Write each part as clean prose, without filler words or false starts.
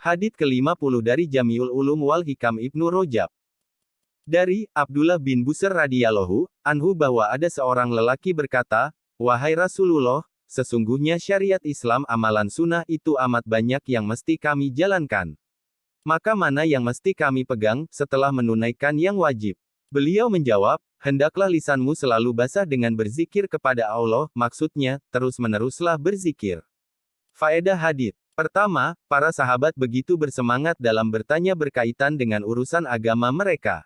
Hadits ke-50 dari Jami'ul Ulum wal Hikam Ibnu Rajab. Dari Abdullah bin Busr radhiyallahu anhu bahwa ada seorang lelaki berkata, "Wahai Rasulullah, sesungguhnya syariat Islam amalan sunnah itu amat banyak yang mesti kami jalankan. Maka mana yang mesti kami pegang, setelah menunaikan yang wajib?" Beliau menjawab, "Hendaklah lisanmu selalu basah dengan berzikir kepada Allah, maksudnya, terus-meneruslah berzikir." Faedah hadits. Pertama, para sahabat begitu bersemangat dalam bertanya berkaitan dengan urusan agama mereka.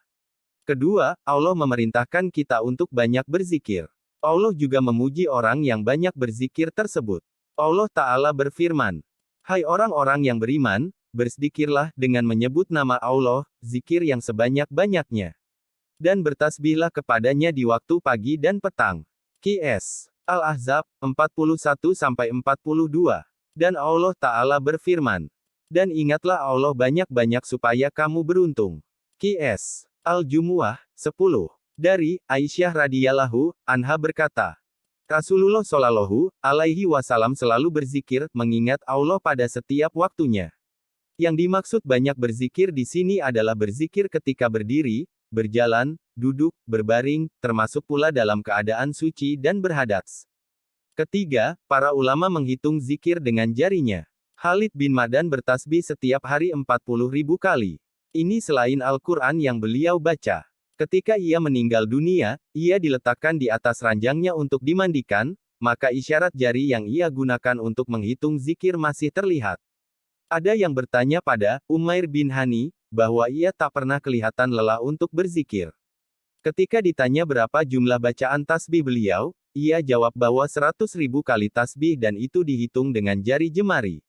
Kedua, Allah memerintahkan kita untuk banyak berzikir. Allah juga memuji orang yang banyak berzikir tersebut. Allah Ta'ala berfirman, "Hai orang-orang yang beriman, berzikirlah dengan menyebut nama Allah, zikir yang sebanyak-banyaknya. Dan bertasbihlah kepadanya di waktu pagi dan petang." Qs. Al-Ahzab, 41-42. Dan Allah Ta'ala berfirman, "Dan ingatlah Allah banyak-banyak supaya kamu beruntung." Qs. Al-Jumu'ah, 10. Dari Aisyah radhiyallahu anha berkata, Rasulullah shallallahu alaihi wasallam selalu berzikir, mengingat Allah pada setiap waktunya. Yang dimaksud banyak berzikir di sini adalah berzikir ketika berdiri, berjalan, duduk, berbaring, termasuk pula dalam keadaan suci dan berhadas. Ketiga, para ulama menghitung zikir dengan jarinya. Khalid bin Ma'dan bertasbih setiap hari 40.000 kali. Ini selain Al-Quran yang beliau baca. Ketika ia meninggal dunia, ia diletakkan di atas ranjangnya untuk dimandikan, maka isyarat jari yang ia gunakan untuk menghitung zikir masih terlihat. Ada yang bertanya pada Umair bin Hani, bahwa ia tak pernah kelihatan lelah untuk berzikir. Ketika ditanya berapa jumlah bacaan tasbih beliau, ia jawab bahwa 100.000 kali tasbih dan itu dihitung dengan jari jemari.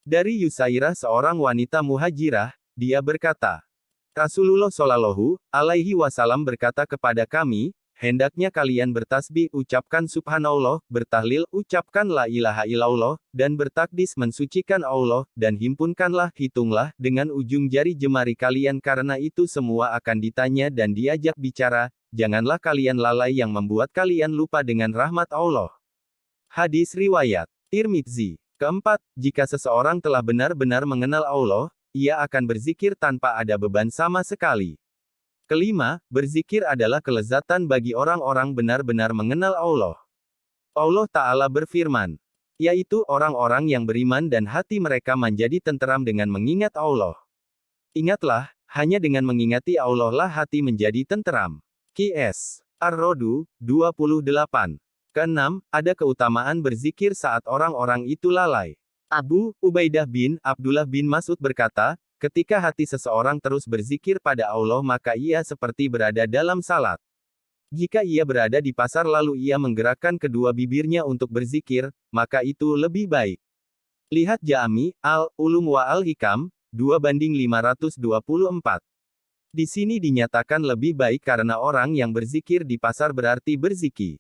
Dari Yusairah seorang wanita muhajirah, dia berkata, Rasulullah Shallallahu alaihi wasallam berkata kepada kami, hendaknya kalian bertasbih, ucapkan subhanallah, bertahlil, ucapkan la ilaha illallah, dan bertakdis mensucikan Allah, dan himpunkanlah, hitunglah, dengan ujung jari jemari kalian karena itu semua akan ditanya dan diajak bicara, janganlah kalian lalai yang membuat kalian lupa dengan rahmat Allah. Hadis riwayat Tirmidzi. Keempat, jika seseorang telah benar-benar mengenal Allah, ia akan berzikir tanpa ada beban sama sekali. Kelima, berzikir adalah kelezatan bagi orang-orang benar-benar mengenal Allah. Allah Ta'ala berfirman, yaitu orang-orang yang beriman dan hati mereka menjadi tenteram dengan mengingat Allah. Ingatlah, hanya dengan mengingati Allah lah hati menjadi tenteram. Qs. Ar-Rodu, 28. Keenam, ada keutamaan berzikir saat orang-orang itu lalai. Abu Ubaidah bin Abdullah bin Mas'ud berkata, ketika hati seseorang terus berzikir pada Allah maka ia seperti berada dalam salat. Jika ia berada di pasar lalu ia menggerakkan kedua bibirnya untuk berzikir, maka itu lebih baik. Lihat Jami' al-Ulum wa al-Hikam, 2/524. Di sini dinyatakan lebih baik karena orang yang berzikir di pasar berarti berzikir.